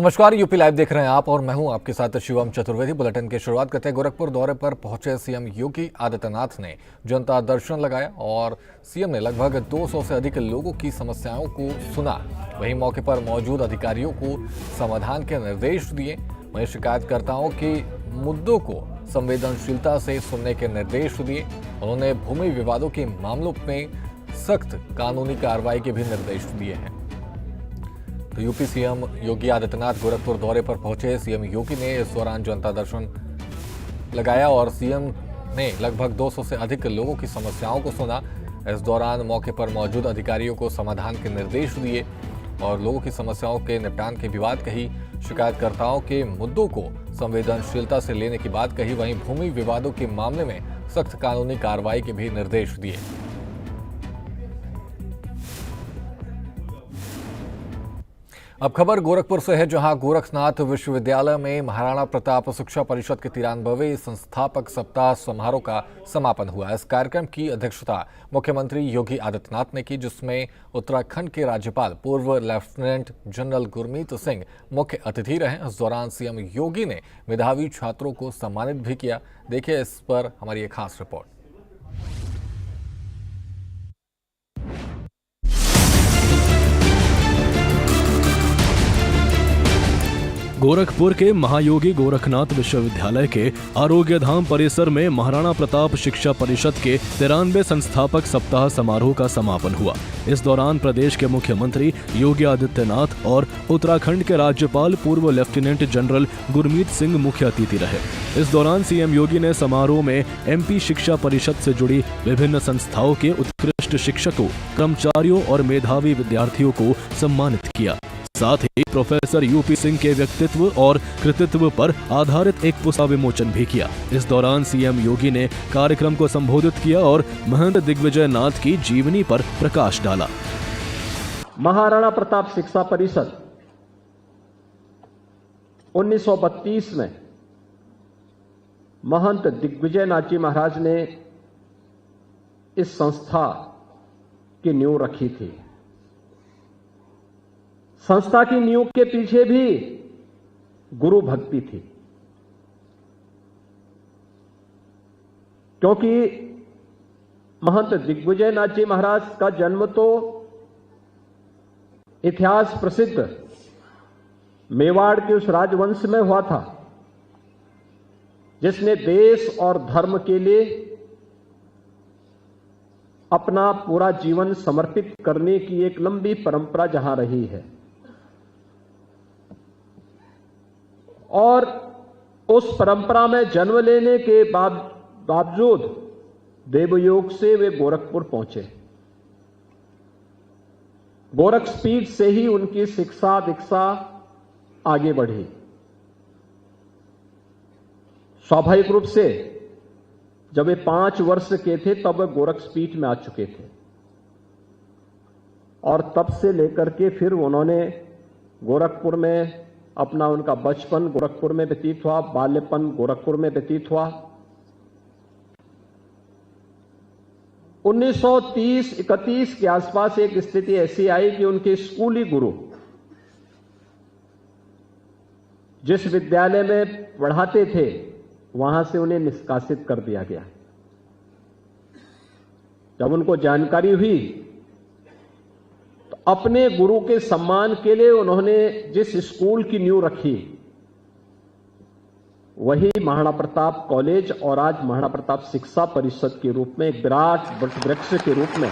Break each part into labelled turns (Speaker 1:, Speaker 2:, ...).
Speaker 1: नमस्कार, UP live देख रहे हैं आप और मैं हूं आपके साथ शिवम चतुर्वेदी। बुलेटिन की शुरुआत करते हैं। गोरखपुर दौरे पर पहुंचे सीएम योगी आदित्यनाथ ने जनता दर्शन लगाया और सीएम ने लगभग 200 से अधिक लोगों की समस्याओं को सुना। वहीं मौके पर मौजूद अधिकारियों को समाधान के निर्देश दिए। वहीं शिकायतकर्ताओं के मुद्दों को संवेदनशीलता से सुनने के निर्देश दिए। उन्होंने भूमि विवादों के मामलों में सख्त कानूनी कार्रवाई के भी निर्देश दिए हैं। तो यूपी सीएम योगी आदित्यनाथ गोरखपुर दौरे पर पहुंचे। सीएम योगी ने इस दौरान जनता दर्शन लगाया और सीएम ने लगभग 200 से अधिक लोगों की समस्याओं को सुना। इस दौरान मौके पर मौजूद अधिकारियों को समाधान के निर्देश दिए और लोगों की समस्याओं के निपटान की भी बात कही। शिकायतकर्ताओं के मुद्दों को संवेदनशीलता से लेने की बात कही। वहीं भूमि विवादों के मामले में सख्त कानूनी कार्रवाई के भी निर्देश दिए। अब खबर गोरखपुर से है, जहां गोरखनाथ विश्वविद्यालय में महाराणा प्रताप शिक्षा परिषद के 93वें संस्थापक सप्ताह समारोह का समापन हुआ। इस कार्यक्रम की अध्यक्षता मुख्यमंत्री योगी आदित्यनाथ ने की, जिसमें उत्तराखंड के राज्यपाल पूर्व लेफ्टिनेंट जनरल गुरमीत सिंह मुख्य अतिथि रहे। इस दौरान सीएम योगी ने मेधावी छात्रों को सम्मानित भी किया। देखिए इस पर हमारी एक खास रिपोर्ट।
Speaker 2: गोरखपुर के महायोगी गोरखनाथ विश्वविद्यालय के आरोग्य धाम परिसर में महाराणा प्रताप शिक्षा परिषद के 93वें संस्थापक सप्ताह समारोह का समापन हुआ। इस दौरान प्रदेश के मुख्यमंत्री योगी आदित्यनाथ और उत्तराखंड के राज्यपाल पूर्व लेफ्टिनेंट जनरल गुरमीत सिंह मुख्य अतिथि रहे। इस दौरान सीएम योगी ने समारोह में एमपी शिक्षा परिषद से जुड़ी विभिन्न संस्थाओं के उत्कृष्ट शिक्षकों, कर्मचारियों और मेधावी विद्यार्थियों को सम्मानित किया। साथ ही प्रोफेसर यूपी सिंह के व्यक्तित्व और कृतित्व पर आधारित एक पुस्तक विमोचन भी किया। इस दौरान सीएम योगी ने कार्यक्रम को संबोधित किया और महंत दिग्विजय नाथ की जीवनी पर प्रकाश डाला।
Speaker 3: महाराणा प्रताप शिक्षा परिषद 1932 में महंत दिग्विजय नाथ जी महाराज ने इस संस्था की नींव रखी थी। संस्था की नींव के पीछे भी गुरु भक्ति थी, क्योंकि महंत दिग्विजय नाथ जी महाराज का जन्म तो इतिहास प्रसिद्ध मेवाड़ के उस राजवंश में हुआ था, जिसने देश और धर्म के लिए अपना पूरा जीवन समर्पित करने की एक लंबी परंपरा जहां रही है। और उस परंपरा में जन्म लेने के बावजूद देवयोग से वे गोरखपुर पहुंचे। गोरखपीठ से ही उनकी शिक्षा दीक्षा आगे बढ़ी। स्वाभाविक रूप से जब वे 5 वर्ष के थे तब वे गोरखपीठ में आ चुके थे और तब से लेकर के फिर उन्होंने गोरखपुर में अपना उनका बचपन गोरखपुर में व्यतीत हुआ, बाल्यपन गोरखपुर में व्यतीत हुआ। 1930-31 के आसपास एक स्थिति ऐसी आई कि उनके स्कूली गुरु जिस विद्यालय में पढ़ाते थे वहां से उन्हें निष्कासित कर दिया गया। जब उनको जानकारी हुई तो अपने गुरु के सम्मान के लिए उन्होंने जिस स्कूल की नींव रखी वही महाराणा प्रताप कॉलेज और आज महाराणा प्रताप शिक्षा परिषद के रूप में एक विराट वृक्ष के रूप में।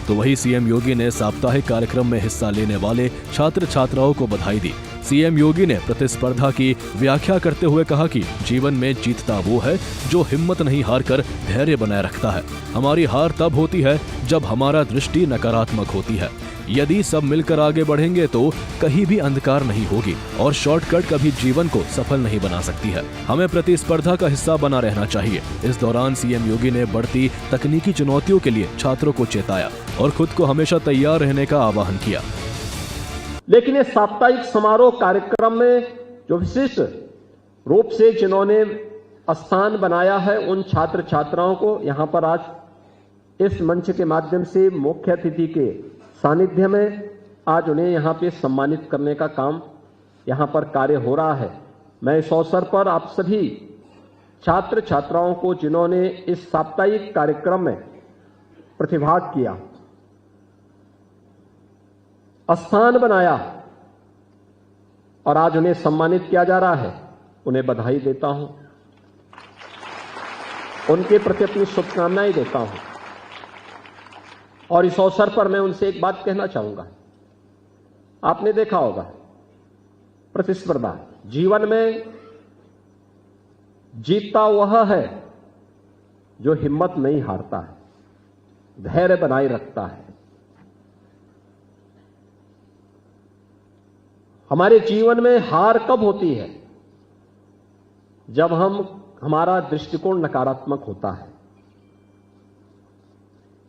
Speaker 2: तो वही सीएम योगी ने साप्ताहिक कार्यक्रम में हिस्सा लेने वाले छात्र छात्राओं को बधाई दी। सीएम योगी ने प्रतिस्पर्धा की व्याख्या करते हुए कहा कि जीवन में जीतता वो है जो हिम्मत नहीं हारकर धैर्य बनाए रखता है। हमारी हार तब होती है जब हमारा दृष्टि नकारात्मक होती है। यदि सब मिलकर आगे बढ़ेंगे तो कहीं भी अंधकार नहीं होगी और शॉर्टकट कभी जीवन को सफल नहीं बना सकती है। हमें प्रतिस्पर्धा का हिस्सा बना रहना चाहिए। इस दौरान सीएम योगी ने बढ़ती तकनीकी चुनौतियों के लिए छात्रों को चेताया और खुद को हमेशा तैयार रहने का आह्वान किया।
Speaker 3: लेकिन इस साप्ताहिक समारोह कार्यक्रम में जो विशिष्ट रूप से जिन्होंने स्थान बनाया है उन छात्र छात्राओं को यहां पर आज इस मंच के माध्यम से मुख्य अतिथि के सानिध्य में आज उन्हें यहाँ पे सम्मानित करने का काम यहाँ पर कार्य हो रहा है। मैं इस अवसर पर आप सभी छात्र छात्राओं को, जिन्होंने इस साप्ताहिक कार्यक्रम में प्रतिभाग किया, स्थान बनाया और आज उन्हें सम्मानित किया जा रहा है, उन्हें बधाई देता हूं, उनके प्रति अपनी शुभकामनाएं देता हूं। और इस अवसर पर मैं उनसे एक बात कहना चाहूंगा। आपने देखा होगा, प्रतिस्पर्धा जीवन में जीतता वह है जो हिम्मत नहीं हारता है, धैर्य बनाए रखता है। हमारे जीवन में हार कब होती है? जब हमारा दृष्टिकोण नकारात्मक होता है,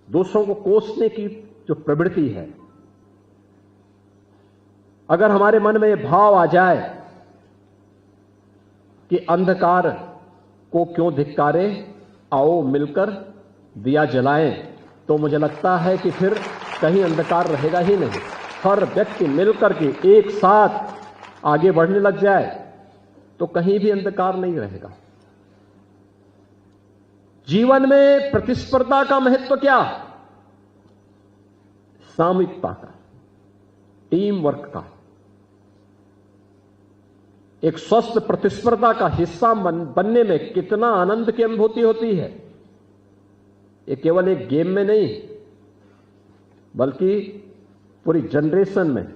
Speaker 3: दूसरों को कोसने की जो प्रवृत्ति है, अगर हमारे मन में यह भाव आ जाए कि अंधकार को क्यों धिक्कारे, आओ मिलकर दिया जलाएं, तो मुझे लगता है कि फिर कहीं अंधकार रहेगा ही नहीं। हर व्यक्ति मिलकर के एक साथ आगे बढ़ने लग जाए तो कहीं भी अंधकार नहीं रहेगा। जीवन में प्रतिस्पर्धा का महत्व क्या? सामूहिकता का, टीम वर्क का। एक स्वस्थ प्रतिस्पर्धा का हिस्सा बनने में कितना आनंद की अनुभूति होती है। ये केवल एक गेम में नहीं, बल्कि पूरी जनरेशन में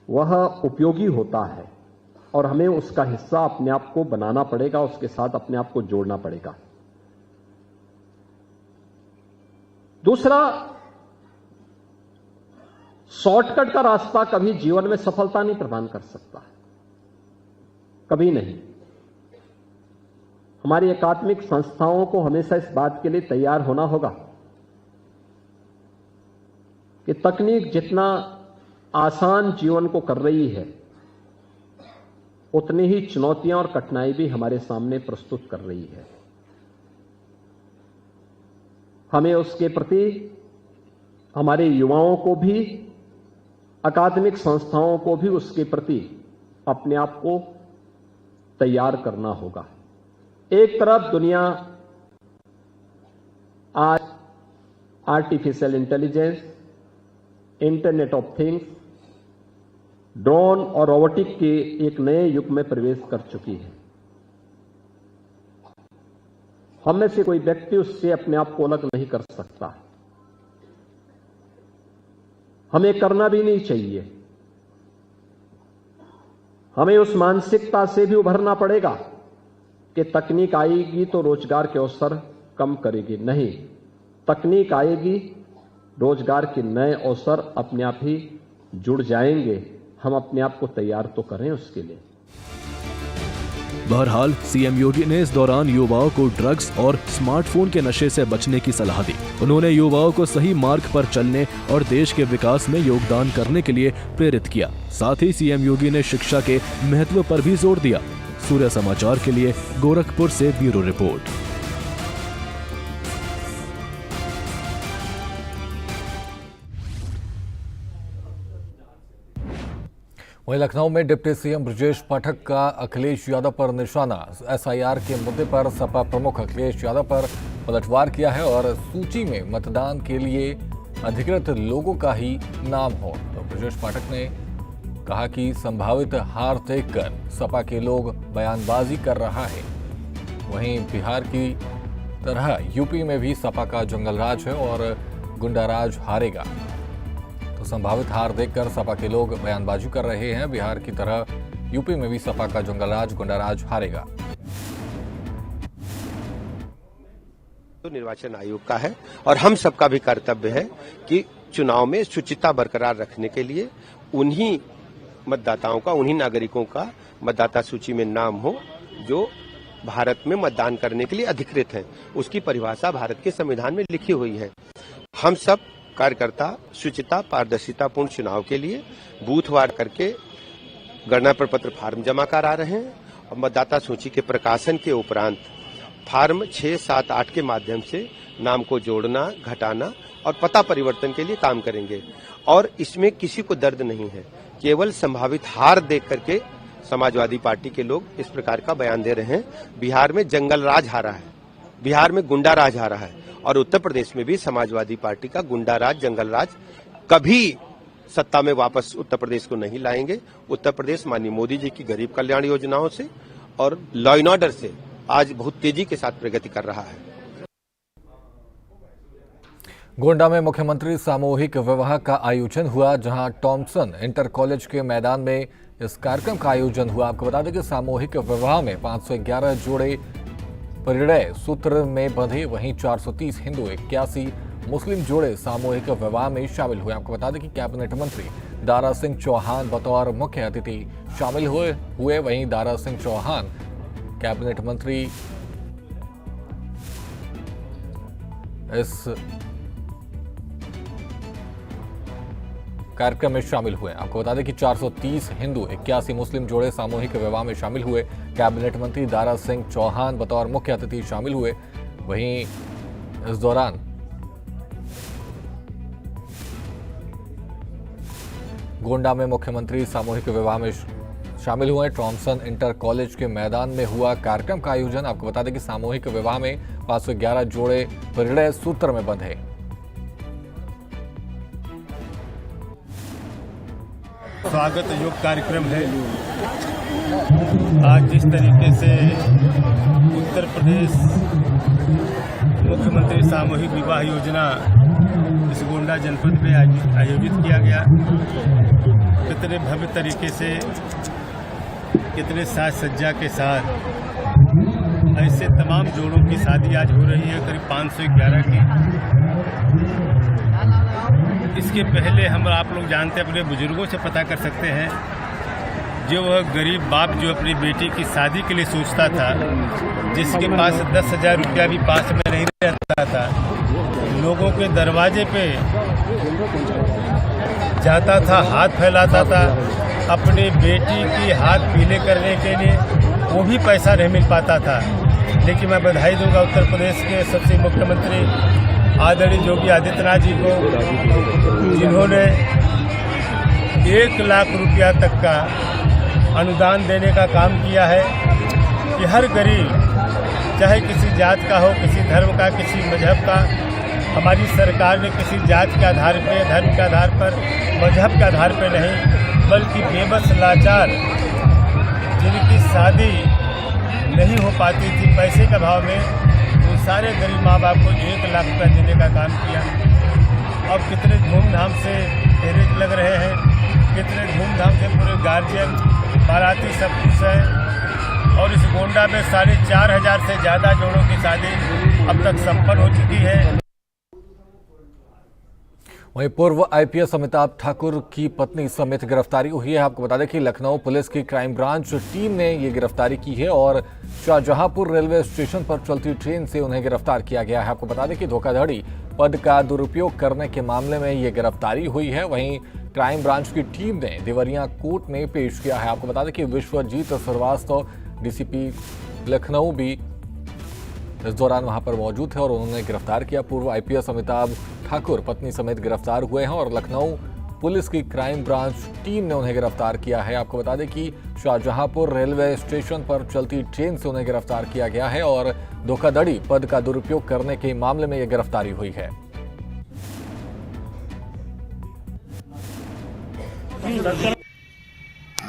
Speaker 3: वह उपयोगी होता है और हमें उसका हिस्सा अपने आप को बनाना पड़ेगा, उसके साथ अपने आप को जोड़ना पड़ेगा। दूसरा, शॉर्टकट का रास्ता कभी जीवन में सफलता नहीं प्रदान कर सकता, कभी नहीं। हमारी एकात्मिक संस्थाओं को हमेशा इस बात के लिए तैयार होना होगा कि तकनीक जितना आसान जीवन को कर रही है, उतनी ही चुनौतियां और कठिनाई भी हमारे सामने प्रस्तुत कर रही है। हमें उसके प्रति हमारे युवाओं को भी, अकादमिक संस्थाओं को भी उसके प्रति अपने आप को तैयार करना होगा। एक तरफ दुनिया आज artificial intelligence, internet of things, drone और रोबोटिक के एक नए युग में प्रवेश कर चुकी है। हम में से कोई व्यक्ति उससे अपने आप को अलग नहीं कर सकता। हमें करना भी नहीं चाहिए। हमें उस मानसिकता से भी उभरना पड़ेगा कि तकनीक आएगी तो रोजगार के अवसर कम करेगी। नहीं, तकनीक आएगी, रोजगार के नए अवसर अपने आप ही जुड़ जाएंगे। हम अपने आप को तैयार तो करें उसके लिए।
Speaker 2: बहरहाल सीएम योगी ने इस दौरान युवाओं को ड्रग्स और स्मार्टफोन के नशे से बचने की सलाह दी। उन्होंने युवाओं को सही मार्ग पर चलने और देश के विकास में योगदान करने के लिए प्रेरित किया। साथ ही सीएम योगी ने शिक्षा के महत्व पर भी जोर दिया। सूर्य समाचार के लिए गोरखपुर से ब्यूरो रिपोर्ट।
Speaker 1: वहीं लखनऊ में डिप्टी सीएम ब्रजेश पाठक का अखिलेश यादव पर निशाना। एसआईआर के मुद्दे पर सपा प्रमुख अखिलेश यादव पर पलटवार किया है और सूची में मतदान के लिए अधिकृत लोगों का ही नाम हो। तो ब्रजेश पाठक ने कहा कि संभावित हार देखकर सपा के लोग बयानबाजी कर रहा है। वहीं बिहार की तरह यूपी में भी सपा का जंगलराज है और गुंडाराज हारेगा। तो संभावित हार देखकर सपा के लोग बयानबाजी कर रहे हैं। बिहार की तरह यूपी में भी सपा का जंगलराज, गुंडाराज हारेगा।
Speaker 4: तो निर्वाचन आयोग का है और हम सबका भी कर्तव्य है कि चुनाव में शुचिता बरकरार रखने के लिए उन्हीं मतदाताओं का, उन्हीं नागरिकों का मतदाता सूची में नाम हो जो भारत में मतदान करने के लिए अधिकृत हैं। उसकी परिभाषा भारत के संविधान में लिखी हुई है। हम सब कार्यकर्ता शुचिता, पारदर्शितापूर्ण चुनाव के लिए बूथवार करके गणना प्रपत्र फार्म जमा करा रहे हैं और मतदाता सूची के प्रकाशन के उपरांत फार्म 6, 7, 8 के माध्यम से नाम को जोड़ना, घटाना और पता परिवर्तन के लिए काम करेंगे। और इसमें किसी को दर्द नहीं है, केवल संभावित हार देख करके समाजवादी पार्टी के लोग इस प्रकार का बयान दे रहे हैं। बिहार में जंगल राज हारा है, बिहार में गुंडा राज हारा है, और उत्तर प्रदेश में भी समाजवादी पार्टी का गुंडा राज, जंगल राज कभी सत्ता में वापस उत्तर प्रदेश को नहीं लाएंगे। उत्तर प्रदेश माननीय मोदी जी की गरीब कल्याण योजनाओं से और लॉ एंड ऑर्डर से आज बहुत तेजी के साथ प्रगति कर रहा है।
Speaker 1: गोंडा में मुख्यमंत्री सामूहिक विवाह का आयोजन हुआ, जहां टॉमसन इंटर कॉलेज के मैदान में इस कार्यक्रम का आयोजन हुआ। आपको बता दें कि सामूहिक विवाह में 511 जोड़े परिणय सूत्र में बंधे, वहीं 430 हिंदू 81 मुस्लिम जोड़े सामूहिक विवाह में शामिल हुए। आपको बता दें कि कैबिनेट मंत्री दारा सिंह चौहान बतौर मुख्य अतिथि शामिल हुए। वहीं दारा सिंह चौहान कैबिनेट मंत्री इस कार्यक्रम में शामिल हुए। आपको बता दें कि 430 हिंदू 81 मुस्लिम जोड़े सामूहिक विवाह में शामिल हुए। कैबिनेट मंत्री दारा सिंह चौहान बतौर मुख्य अतिथि शामिल हुए। वहीं इस दौरान गोंडा में मुख्यमंत्री सामूहिक विवाह में शामिल हुए। टॉमसन इंटर कॉलेज के मैदान में हुआ कार्यक्रम का आयोजन। आपको बता दें कि सामूहिक विवाह में 511 जोड़े परिणय सूत्र में बंधे।
Speaker 5: स्वागत योग कार्यक्रम है। आज जिस तरीके से उत्तर प्रदेश मुख्यमंत्री सामूहिक विवाह योजना इस गोंडा जनपद में आयोजित किया गया, कितने भव्य तरीके से, कितने साज सज्जा के साथ ऐसे तमाम जोड़ों की शादी आज हो रही है, करीब 511 की। इसके पहले हम आप लोग जानते हैं, अपने बुजुर्गों से पता कर सकते हैं, जो वह गरीब बाप जो अपनी बेटी की शादी के लिए सोचता था, जिसके पास 10,000 रुपया भी पास में नहीं रहता था, लोगों के दरवाजे पे जाता था, हाथ फैलाता था अपनी बेटी की हाथ पीले करने के लिए, वो भी पैसा नहीं मिल पाता था। लेकिन मैं बधाई दूंगा उत्तर प्रदेश के सबसे मुख्यमंत्री आदरणीय योगी आदित्यनाथ जी को, जिन्होंने 1 लाख रुपया तक का अनुदान देने का काम किया है कि हर गरीब, चाहे किसी जात का हो, किसी धर्म का, किसी मजहब का, हमारी सरकार ने किसी जात के आधार पर, धर्म के आधार पर, मजहब के आधार पर नहीं, बल्कि बेबस लाचार जिनकी शादी नहीं हो पाती थी पैसे के अभाव में, वो सारे गरीब माँ बाप को 1 लाख रुपया देने का काम किया। अब कितने धूमधाम से फेरे लग रहे हैं, कितने धूमधाम से पूरे गार्जियन, बाराती सब कुछ है। और इस गोंडा में 4,500 से ज़्यादा जोड़ों की शादी अब तक संपन्न हो चुकी है।
Speaker 1: वहीं पूर्व आईपीएस अमिताभ ठाकुर की पत्नी समेत गिरफ्तारी हुई है। आपको बता दें कि लखनऊ पुलिस की क्राइम ब्रांच टीम ने ये गिरफ्तारी की है और शाहजहांपुर रेलवे स्टेशन पर चलती ट्रेन से उन्हें गिरफ्तार किया गया है। आपको बता दें कि धोखाधड़ी पद का दुरुपयोग करने के मामले में ये गिरफ्तारी हुई है। वहीं क्राइम ब्रांच की टीम ने देवरिया कोर्ट में पेश किया है। आपको बता दें कि विश्वजीत श्रीवास्तव डीसीपी लखनऊ भी इस दौरान वहां पर मौजूद है और उन्होंने गिरफ्तार किया। पूर्व आईपीएस अमिताभ ठाकुर पत्नी समेत गिरफ्तार हुए हैं और लखनऊ पुलिस की क्राइम ब्रांच टीम ने उन्हें गिरफ्तार किया है। आपको बता दें कि शाहजहांपुर रेलवे स्टेशन पर चलती ट्रेन से उन्हें गिरफ्तार किया गया है और धोखाधड़ी पद का दुरुपयोग करने के मामले में यह गिरफ्तारी हुई है।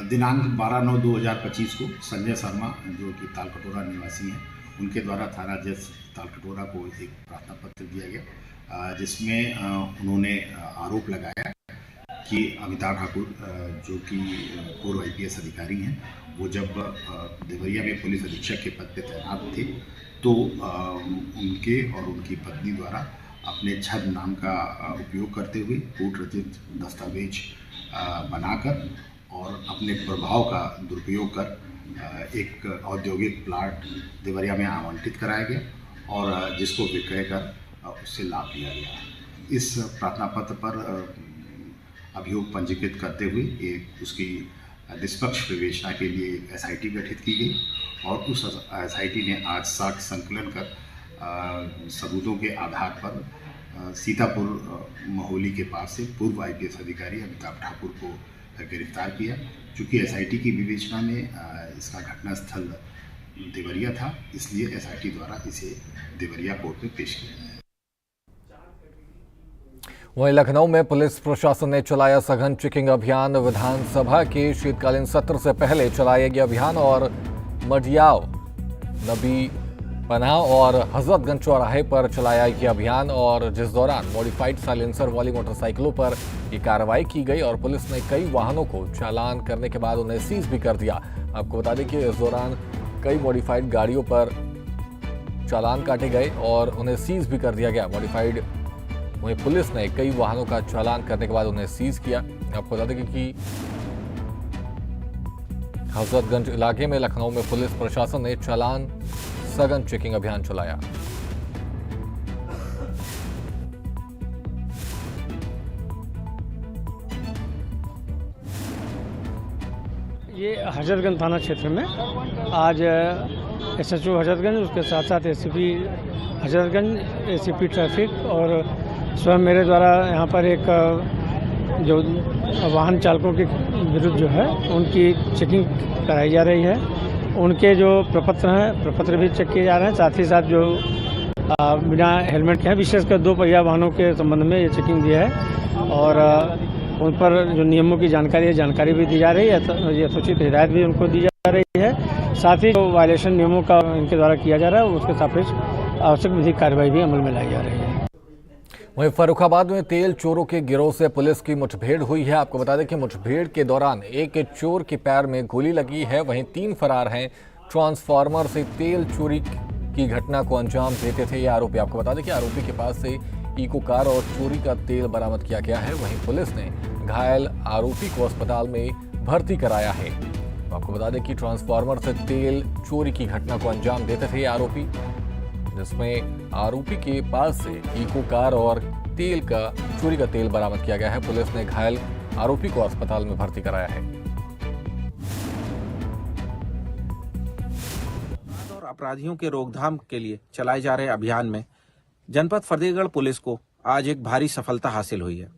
Speaker 6: दिनांक 12/9/2025 को संजय शर्मा, जो कि तालकटोरा निवासी हैं, उनके द्वारा थाना जज तालकटोरा को एक प्रार्थना पत्र दिया गया, जिसमें उन्होंने आरोप लगाया कि अमिताभ ठाकुर, जो कि पूर्व आईपीएस अधिकारी हैं, वो जब देवरिया में पुलिस अधीक्षक के पद पर तैनात थे तो उनके और उनकी पत्नी द्वारा अपने छद नाम का उपयोग करते हुए कोर्ट रचित दस्तावेज बनाकर और अपने प्रभाव का दुरुपयोग कर एक औद्योगिक प्लाट देवरिया में आवंटित कराया गया और जिसको विक्रय कर उससे लाभ लिया गया। इस प्रार्थना पत्र पर अभियोग पंजीकृत करते हुए एक उसकी निष्पक्ष विवेचना के लिए एसआईटी गठित की गई और उस एसआईटी ने आज साक्ष्य संकलन कर सबूतों के आधार पर सीतापुर महोली के पास से पूर्व IPS अधिकारी अमिताभ ठाकुर को गिरफ्तार किया। चूँकि SIT की विवेचना में इसका घटनास्थल देवरिया था, इसलिए SIT द्वारा इसे देवरिया कोर्ट में पेश किया गया।
Speaker 1: वहीं लखनऊ में पुलिस प्रशासन ने चलाया सघन चेकिंग अभियान। विधानसभा के शीतकालीन सत्र से पहले चलाया गया अभियान और मडियाव, नबी पनाह और हजरतगंज चौराहे पर चलाया गया अभियान, और जिस दौरान मॉडिफाइड साइलेंसर वाली मोटरसाइकिलों पर ये कार्रवाई की गई और पुलिस ने कई वाहनों को चालान करने के बाद उन्हें सीज भी कर दिया। आपको बता दें कि इस दौरान कई मॉडिफाइड गाड़ियों पर चालान काटे गए और उन्हें सीज भी कर दिया गया। मॉडिफाइड वहीं पुलिस ने कई वाहनों का चालान करने के बाद उन्हें सीज किया। आपको बता दें कि हजरतगंज इलाके में लखनऊ में पुलिस प्रशासन ने चालान सघन चेकिंग अभियान चलाया।
Speaker 7: ये हजरतगंज थाना क्षेत्र में आज SHO हजरतगंज, उसके साथ साथ ACP हजरतगंज, ACP ट्रैफिक और स्वयं मेरे द्वारा यहाँ पर एक जो वाहन चालकों के विरुद्ध जो है उनकी चेकिंग कराई जा रही है। उनके जो प्रपत्र हैं, प्रपत्र भी चेक किए जा रहे हैं। साथ ही साथ जो बिना हेलमेट के हैं, विशेषकर 2 पहिया वाहनों के संबंध में ये चेकिंग भी है और उन पर जो नियमों की जानकारी है, जानकारी भी दी जा रही है, यथोचित हिदायत भी उनको दी जा रही है। साथ ही जो वायलेशन नियमों का इनके द्वारा किया जा रहा है उसके सापेक्ष आवश्यक विधिक कार्रवाई भी अमल में लाई जा रही है।
Speaker 1: वहीं फर्रुखाबाद में तेल चोरों के गिरोह से पुलिस की मुठभेड़ हुई है। आपको बता दें कि मुठभेड़ के दौरान एक चोर के पैर में गोली लगी है, वहीं 3 फरार हैं। ट्रांसफार्मर से तेल चोरी की घटना को अंजाम देते थे ये आरोपी। आपको बता दें कि आरोपी के पास से इको कार और चोरी का तेल बरामद किया गया है। वहीं पुलिस ने घायल आरोपी को अस्पताल में भर्ती कराया है। आपको बता दें कि ट्रांसफार्मर से तेल चोरी की घटना को अंजाम देते थे ये आरोपी, जिसमें आरोपी के पास से इको कार और चोरी का तेल बरामद किया गया है। पुलिस ने घायल आरोपी को अस्पताल में भर्ती कराया है।
Speaker 8: और अपराधियों के रोकथाम के लिए चलाए जा रहे अभियान में जनपद फतेहगढ़ पुलिस को आज एक भारी सफलता हासिल हुई है।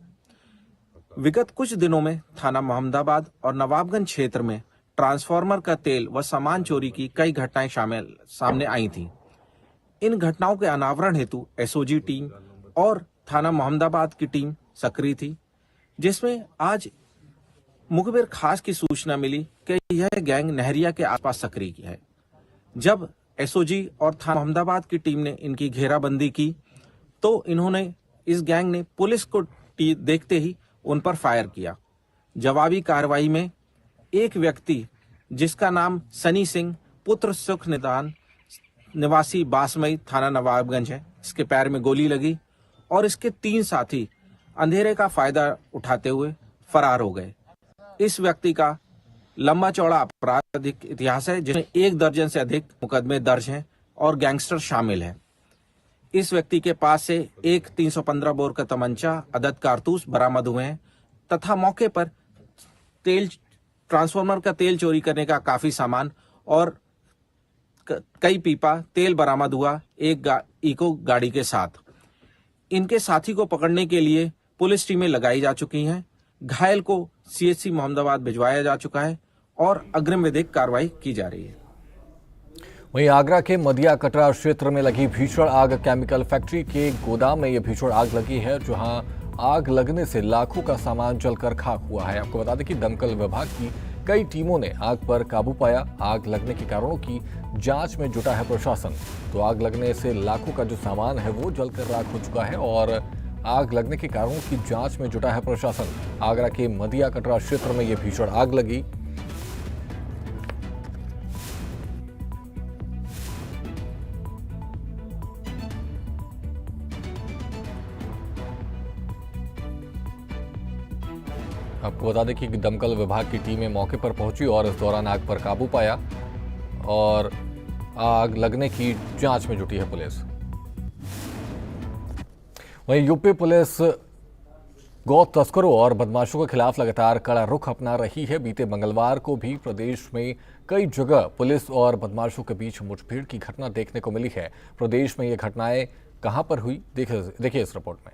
Speaker 8: विगत कुछ दिनों में थाना मोहम्मदाबाद और नवाबगंज क्षेत्र में ट्रांसफार्मर का तेल व सामान चोरी की कई घटनाएं सामने आई थीं। इन घटनाओं के अनावरण हेतु SOG टीम और थाना मोहम्मदाबाद की टीम सक्रिय थी, जिसमें आज मुखबिर खास की सूचना मिली कि यह गैंग नहरिया के आसपास सक्रिय है। जब SOG और थाना मोहम्मदाबाद की टीम ने इनकी घेराबंदी की तो इस गैंग ने पुलिस को देखते ही उन पर फायर किया। जवाबी कार्रवाई में एक व्यक्ति जिसका नाम सनी सिंह पुत्र सुख निदान निवासी बासमई थाना नवाबगंज है, इसके पैर में गोली लगी और इसके 3 साथी अंधेरे का फायदा उठाते हुए फरार हो गए। इस व्यक्ति का लंबा चौड़ा आपराधिक इतिहास है, जिसमें 1 दर्जन से अधिक मुकदमे दर्ज हैं और गैंगस्टर शामिल हैं। इस व्यक्ति के पास से एक 315 बोर का तमंचा, अदद कारतूस बरामद हुए हैं तथा मौके पर ट्रांसफार्मर का तेल चोरी करने का काफी सामान और कई पीपा तेल बरामद हुआ एक इको गाड़ी के साथ। इनके साथी को पकड़ने के लिए पुलिस टीमें लगाई जा चुकी हैं। घायल को CHC मोहम्मदाबाद भिजवाया जा चुका है और अग्रिम विधिक कार्रवाई की जा रही है।
Speaker 1: वहीं आगरा के मदिया कटरा क्षेत्र में लगी भीषण आग। केमिकल फैक्ट्री के गोदाम में यह भीषण आग लगी है, जहां आग लगने से लाखों का सामान जलकर खाक हुआ है। आपको बता दें कि दमकल विभाग की कई टीमों ने आग पर काबू पाया। आग लगने के कारणों की जांच में जुटा है प्रशासन। तो आग लगने से लाखों का जो सामान है वो जलकर राख हो चुका है और आग लगने के कारणों की जांच में जुटा है प्रशासन। आगरा के मदिया कटरा क्षेत्र में यह भीषण आग लगी। आपको बता दें कि दमकल विभाग की टीमें मौके पर पहुंची और इस दौरान आग पर काबू पाया और आग लगने की जांच में जुटी है पुलिस। वहीं यूपी पुलिस गौ तस्करों और बदमाशों के खिलाफ लगातार कड़ा रुख अपना रही है। बीते मंगलवार को भी प्रदेश में कई जगह पुलिस और बदमाशों के बीच मुठभेड़ की घटना देखने को मिली है। प्रदेश में ये घटनाएं कहां पर हुई, देखिए इस रिपोर्ट में।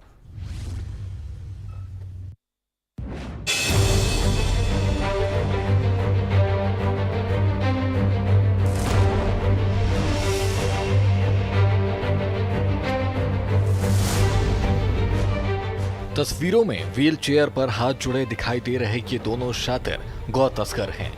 Speaker 1: तस्वीरों में व्हील चेयर पर हाथ जुड़े दिखाई दे रहे ये दोनों शातिर गौ तस्कर हैं,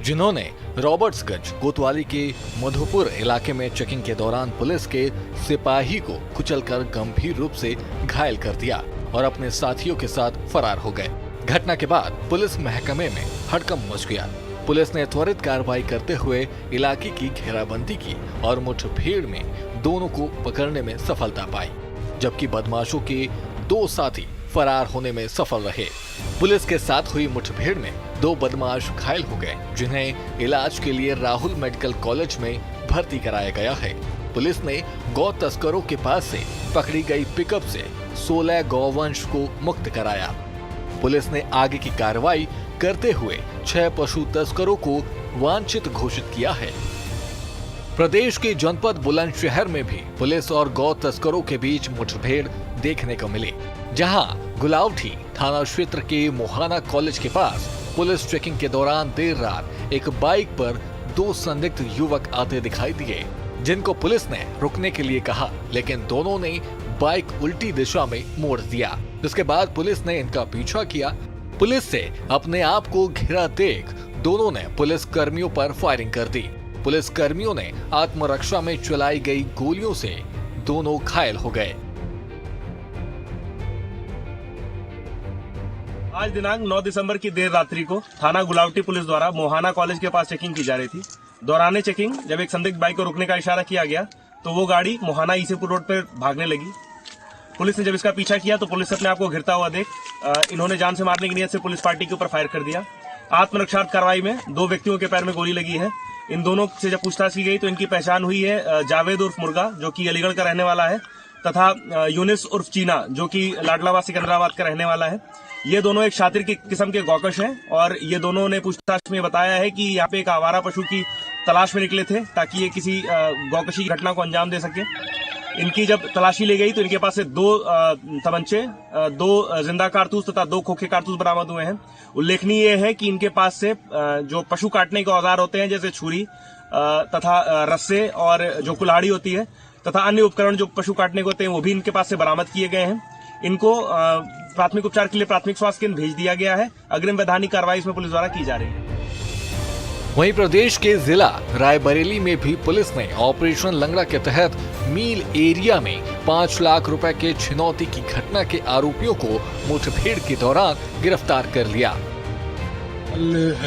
Speaker 1: जिन्होंने रॉबर्ट्सगंज कोतवाली के मधुपुर इलाके में चेकिंग के दौरान पुलिस के सिपाही को कुचलकर गंभीर रूप से घायल कर दिया और अपने साथियों के साथ फरार हो गए। घटना के बाद पुलिस महकमे में हड़कंप मच गया। पुलिस ने त्वरित कार्रवाई करते हुए इलाके की घेराबंदी की और मुठभेड़ में दोनों को पकड़ने में सफलता पाई, जबकि बदमाशों के 2 साथी फरार होने में सफल रहे। पुलिस के साथ हुई मुठभेड़ में 2 बदमाश घायल हो गए, जिन्हें इलाज के लिए राहुल मेडिकल कॉलेज में भर्ती कराया गया है। पुलिस ने गौ तस्करों के पास से पकड़ी गई पिकअप से 16 गौवंश को मुक्त कराया। पुलिस ने आगे की कार्रवाई करते हुए 6 पशु तस्करों को वांछित घोषित किया है। प्रदेश के जनपद बुलंदशहर में भी पुलिस और गौ तस्करों के बीच मुठभेड़ देखने को मिली, जहां गुलावठी थाना क्षेत्र के मोहाना कॉलेज के पास पुलिस चेकिंग के दौरान देर रात एक बाइक पर 2 संदिग्ध युवक आते दिखाई दिए, जिनको पुलिस ने रुकने के लिए कहा, लेकिन दोनों ने बाइक उल्टी दिशा में मोड़ दिया। जिसके बाद पुलिस ने इनका पीछा किया। पुलिस से अपने आप को घिरा देख दोनों ने पुलिस कर्मियों पर फायरिंग कर दी। पुलिस कर्मियों ने आत्मरक्षा में चलाई गई गोलियों से दोनों घायल हो गए।
Speaker 9: आज दिनांक 9 दिसंबर की देर रात्रि को थाना गुलावटी पुलिस द्वारा मोहाना कॉलेज के पास चेकिंग की जा रही थी। दौरान चेकिंग जब एक संदिग्ध बाइक को रोकने का इशारा किया गया तो वो गाड़ी मोहाना ईसेपुर रोड पर भागने लगी। पुलिस ने जब इसका पीछा किया तो पुलिस अपने आप को घिरता हुआ देख इन्होंने जान से मारने की नीयत से पुलिस पार्टी के ऊपर फायर कर दिया। आत्मरक्षात्मक कार्रवाई में 2 व्यक्तियों के पैर में गोली लगी है। इन दोनों से जब पूछताछ की गई तो इनकी पहचान हुई है जावेद उर्फ मुर्गा, जो कि अलीगढ़ का रहने वाला है, तथा यूनिस उर्फ चीना, जो कि लाडलाबाद सिकंदराबाद का रहने वाला है। ये दोनों एक शातिर की किस्म के गौकश हैं और ये दोनों ने पूछताछ में बताया है कि यहाँ पे एक आवारा पशु की तलाश में निकले थे ताकि ये किसी गौकशी की घटना को अंजाम दे सके। इनकी जब तलाशी ली गई तो इनके पास से 2 तमंचे, 2 जिंदा कारतूस तथा 2 खोखे कारतूस बरामद हुए हैं। उल्लेखनीय यह है कि इनके पास से जो पशु काटने के औजार होते हैं, जैसे छुरी तथा रस्से और जो कुल्हाड़ी होती है तथा अन्य उपकरण जो पशु काटने के होते हैं, वो भी इनके पास से बरामद किए गए हैं। इनको प्राथमिक उपचार के लिए प्राथमिक स्वास्थ्य केंद्र भेज दिया गया है। अग्रिम वैधानिक कार्रवाई इसमें पुलिस द्वारा की जा रही है।
Speaker 1: वहीं प्रदेश के जिला रायबरेली में भी पुलिस ने ऑपरेशन लंगड़ा के तहत मील एरिया में 5 लाख रुपए के छिनौती की घटना के आरोपियों को मुठभेड़ के दौरान गिरफ्तार कर लिया।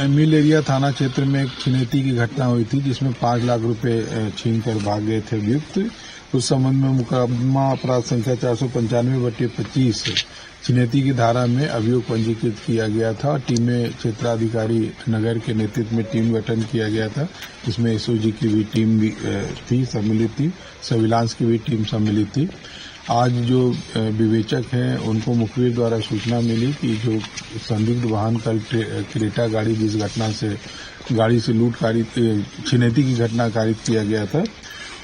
Speaker 10: मील एरिया थाना क्षेत्र में एक छिनौती की घटना हुई थी, जिसमें 5 लाख रुपए छीन कर भाग गए थे अभियुक्त। उस संबंध में मुकदमा अपराध संख्या 495/25 छिनौती की धारा में अभियोग पंजीकृत किया गया था। टीमें क्षेत्राधिकारी नगर के नेतृत्व में टीम गठन किया गया था, जिसमें एसओजी की भी टीम भी थी सम्मिलित थी, सर्विलांस की भी टीम सम्मिलित थी। आज जो विवेचक हैं उनको मुखबिर द्वारा सूचना मिली कि जो संदिग्ध वाहन कल क्रेटा गाड़ी जिस घटना से गाड़ी से छिनौती की घटना कारित किया गया था,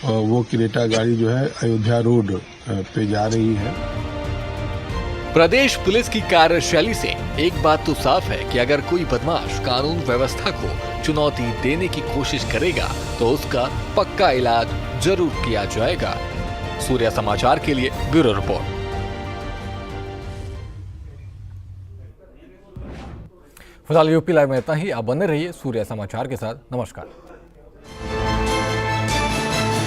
Speaker 10: वो क्रेटा गाड़ी जो है अयोध्या रोड पे जा रही है।
Speaker 1: प्रदेश पुलिस की कार्यशैली से एक बात तो साफ है कि अगर कोई बदमाश कानून व्यवस्था को चुनौती देने की कोशिश करेगा तो उसका पक्का इलाज जरूर किया जाएगा। सूर्य समाचार के लिए ब्यूरो रिपोर्ट। फिलहाल यूपी लाइव में इतना ही। आप बने रहिए सूर्य समाचार के साथ। नमस्कार।